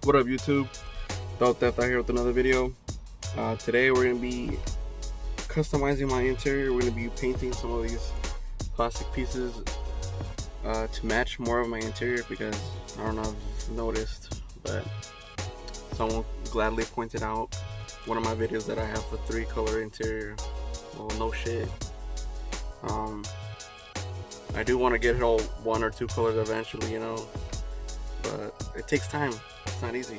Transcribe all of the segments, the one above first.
What up, YouTube? Thought Theft out here with another video. Today we're going to be customizing my interior. We're going to be painting some of these plastic pieces to match more of my interior, because I don't know if you've noticed, but someone gladly pointed out one of my videos that I have a 3-color interior. Well, no shit. I do want to get it all 1 or 2 colors eventually, you know, but it takes time. It's not easy.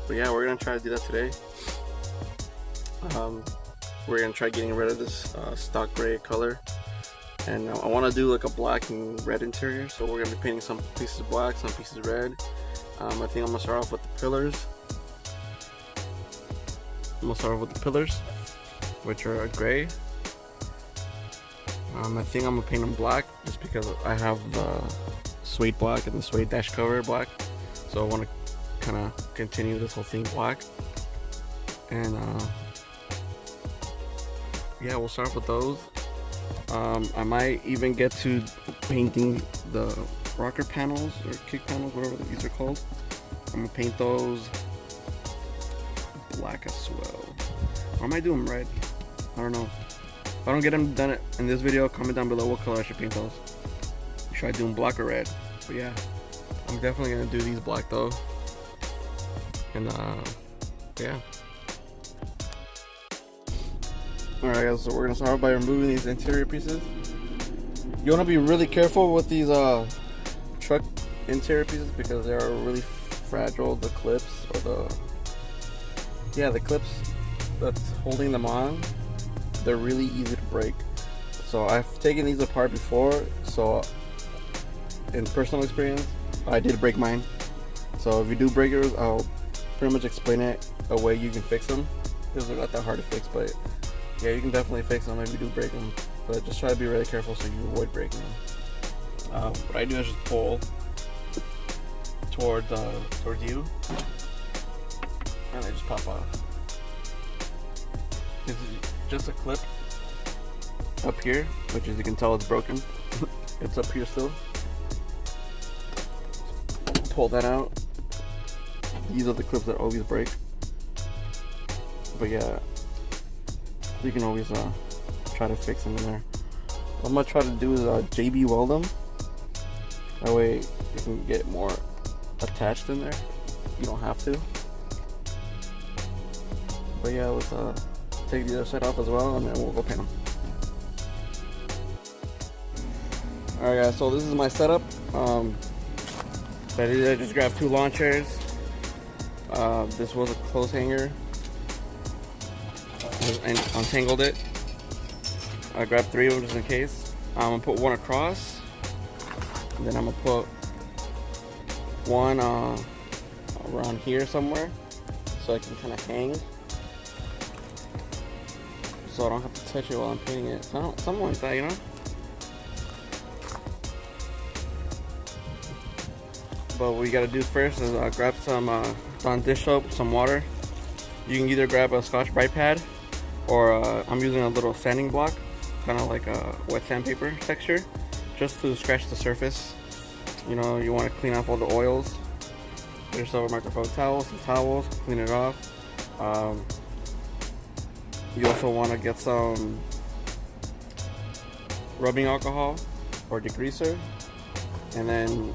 But yeah, we're gonna try to do that today. We're gonna try getting rid of this stock gray color, and I want to do like a black and red interior. So we're gonna be painting some pieces black, some pieces red. I think I'm gonna start off with the pillars. Which are gray. I think I'm gonna paint them black just because I have the suede black and the suede dash cover black, so I want to kind of continue this whole thing black. And yeah, we'll start with those. I might even get to painting the rocker panels or kick panels, whatever these are called. I'm gonna paint those black as well, or I might do them red. I don't know. If I don't get them done in this video, comment down below what color I should paint those. Should I do them black or red? But yeah, I'm definitely gonna do these black though. And yeah. Alright guys, so we're gonna start by removing these interior pieces. You wanna be really careful with these truck interior pieces because they are really fragile. The clips, or the clips that's holding them on, they're really easy to break. So I've taken these apart before, so in personal experience I did break mine. So if you do break yours, I'll pretty much explain it a way you can fix them, because they're not that hard to fix. But yeah, you can definitely fix them if you do break them, but just try to be really careful so you avoid breaking them. What I do is just pull towards you, and they just pop off. This is just a clip up here, which as you can tell it's broken. It's up here still. Pull that out. These are the clips that always break. But yeah, you can always try to fix them in there. What I'm gonna try to do is JB weld them. That way you can get more attached in there. You don't have to. But yeah, let's take the other side off as well, and then we'll go paint them. Alright guys, so this is my setup. I just grabbed 2 lawn chairs. This was a clothes hanger, and untangled it. I grabbed 3 of them just in case. I'm gonna put 1 across, and then I'm gonna put 1 around here somewhere, so I can kind of hang, so I don't have to touch it while I'm painting it. Something like that, you know. But what you gotta do first is grab some dish soap, some water. You can either grab a Scotch-Brite pad, or I'm using a little sanding block, kind of like a wet sandpaper texture, just to scratch the surface. You know, you want to clean off all the oils. Get yourself a microfiber towel, some towels, clean it off. You also want to get some rubbing alcohol or degreaser, and then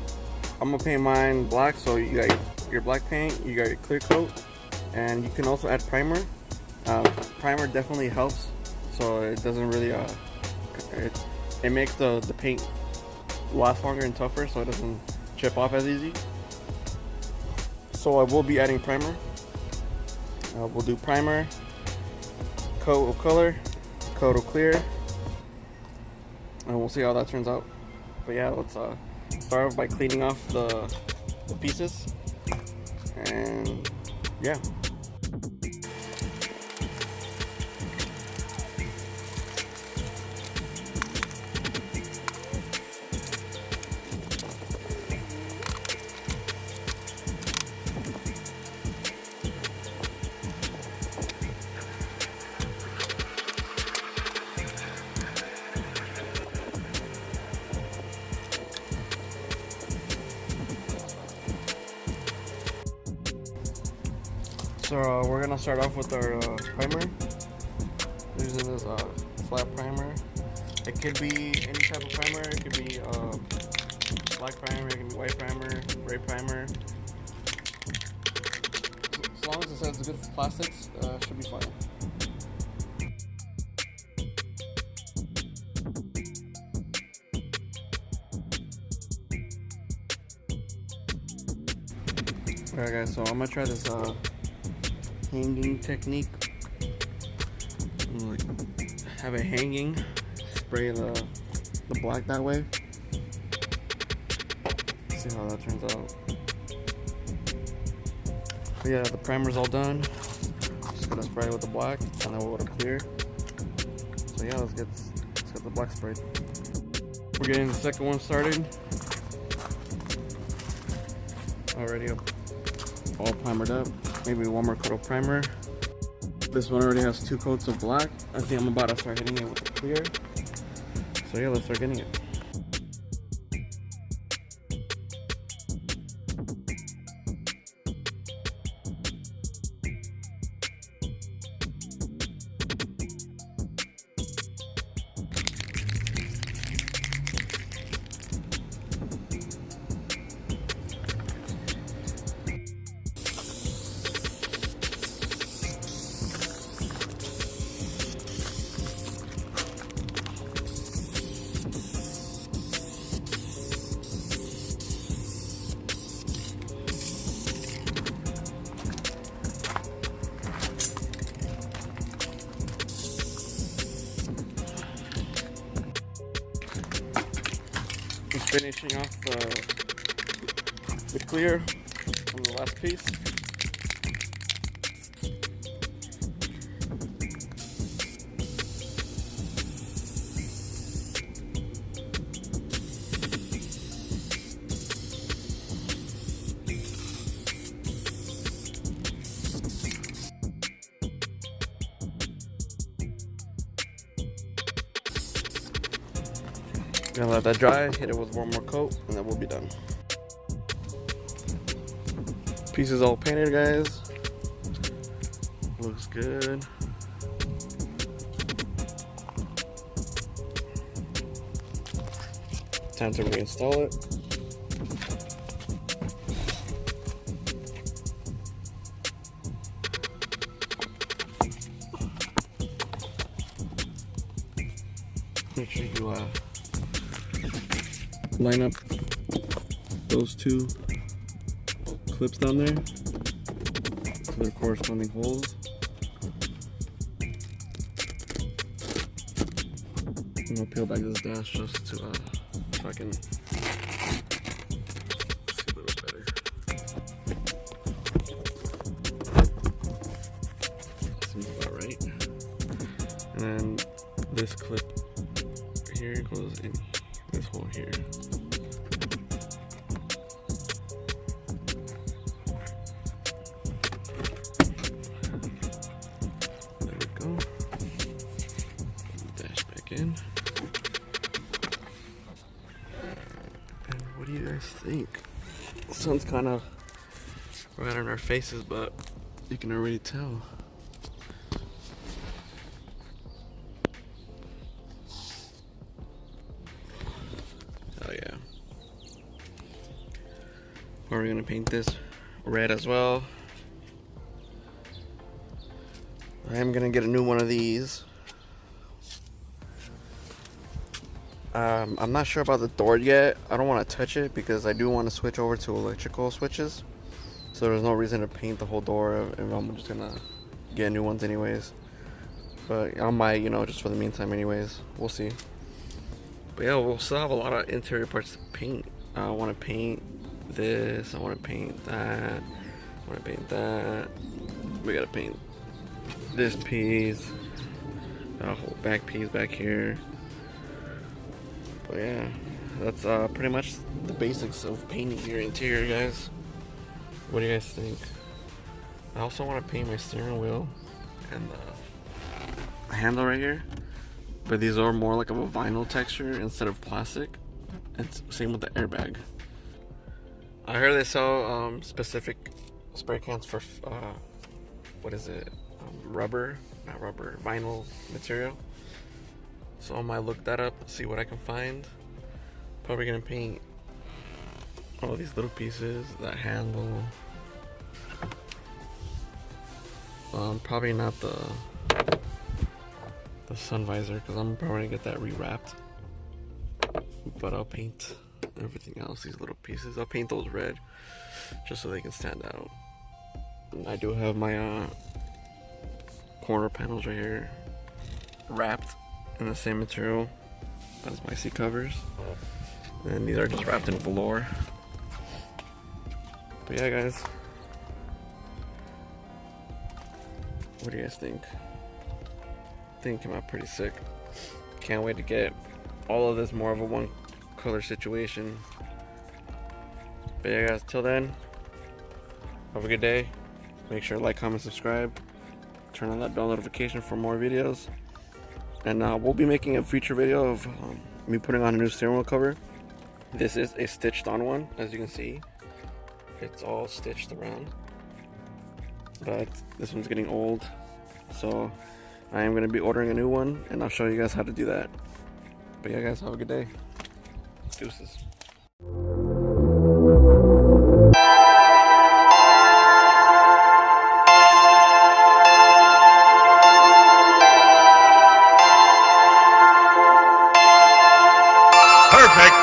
I'm gonna paint mine black. So you got your black paint, you got your clear coat, and you can also add primer. Primer definitely helps, so it doesn't really it makes the paint last longer and tougher, so it doesn't chip off as easy. So I will be adding primer. We'll do primer, coat of color, coat of clear, and we'll see how that turns out. But yeah, let's start off by cleaning off the pieces, and yeah. So we're gonna start off with our primer. Using this flat primer. It could be any type of primer. It could be black primer, it can be white primer, gray primer. As long as it says good plastics, should be fine. Alright guys, so I'm gonna try this hanging technique. Like, have it hanging, spray the black that way. See how that turns out. But yeah, the primer's all done. Just gonna spray it with the black, and then we'll go to clear. So yeah, let's get the black sprayed. We're getting the second one started. Already all primered up. Maybe one more coat of primer. This one already has 2 coats of black. I think I'm about to start hitting it with the clear. So yeah, let's start getting it. Just finishing off the clear on the last piece. Gonna let that dry, hit it with one more coat, and then we'll be done. Piece is all painted, guys. Looks good. Time to reinstall it. Make sure you line up those 2 clips down there to their corresponding holes. I'm gonna peel back this dash just to so I can see a little better. Seems about right. And then this clip here goes in this hole here. There we go. Dash back in. And what do you guys think? The sun's kind of right on our faces, but you can already tell. Oh yeah. We're gonna paint this red as well. I am gonna get a new one of these. I'm not sure about the door yet. I don't want to touch it because I do want to switch over to electrical switches. So there's no reason to paint the whole door if I'm just gonna get new ones anyways. But I might, you know, just for the meantime anyways. We'll see. But yeah, we'll still have a lot of interior parts to paint. I want to paint this. I want to paint that. I want to paint that. We gotta paint this piece. That whole back piece back here. But yeah, that's pretty much the basics of painting your interior, guys. What do you guys think? I also want to paint my steering wheel and the handle right here. But these are more like of a vinyl texture instead of plastic. And same with the airbag. I heard they sell specific spray cans for what is it? Rubber, not rubber, vinyl material. So I might look that up, see what I can find. Probably gonna paint all these little pieces, that handle. Probably not the sun visor, because I'm probably gonna get that rewrapped. But I'll paint everything else, these little pieces. I'll paint those red, just so they can stand out. And I do have my corner panels right here wrapped in the same material as my seat covers. And these are just wrapped in velour. But yeah, guys. What do you guys think? I think it came out pretty sick. Can't wait to get all of this more of a one color situation. But yeah, guys, till then, have a good day. Make sure to like, comment, subscribe. Turn on that bell notification for more videos. And we'll be making a future video of me putting on a new steering wheel cover. This is a stitched on one, as you can see. It's all stitched around. But this one's getting old, so I am going to be ordering a new one, and I'll show you guys how to do that. But yeah, guys, have a good day. Deuces. Perfect.